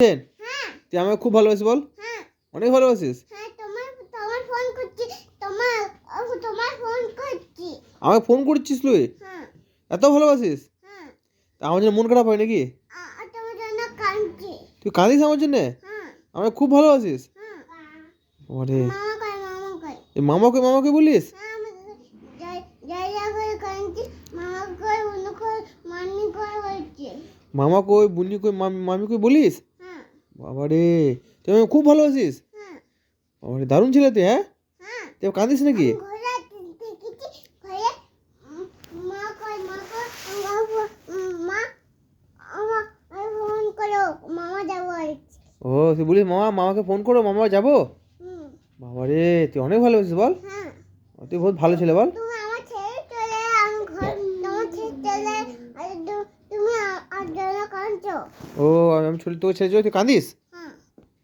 তুই হ্যাঁ আমাকে খুব ভালোবাসিস বল। হ্যাঁ অনেক ভালোবাসিস। হ্যাঁ তোমার ফোন করছি তোমার ফোন করছি। আমাকে ফোন করছিস তুই? হ্যাঁ এত ভালোবাসিস? হ্যাঁ তা আমার জন্য মন খারাপ হয় নাকি? তোমার জন্য কাঁদছি। তুই কাঁদিস আমার জন্যে? হ্যাঁ আমাকে খুব ভালোবাসিস? হ্যাঁ ওরে মামা কই এই মামাকে বলিস? হ্যাঁ আমি জায়গা করে কাঁদছি। মামা কই উনি কই মামি কই বলছি। মামা কই বুনি কই মামি কই বলিস? হ্যাঁ বাবারে তুই আমাকে খুব ভালোবাসিস। হ্যাঁ বাবারে দারুণ ছেলে তুই। হ্যাঁ হ্যাঁ তুই কাঁদিস নাকি? ঘোড়া দেখেছি ঘরে মা কই মা আমার ফোন করো মামা যাবো আর ও তুই বলিস মামাকে ফোন করো মামা যাবো। বাবারে তুই অনেক ভালোবাসিস বল। হ্যাঁ তুই বহুত ভালো ছেলে বল। তুমি আমার ছেড়ে চলে আমি ঘর তোমার ছেড়ে চলে আর তুমি আর জন্য কাঁদছো। ও আমি তোকে ছেড়ে চলে তুই কাঁদিস?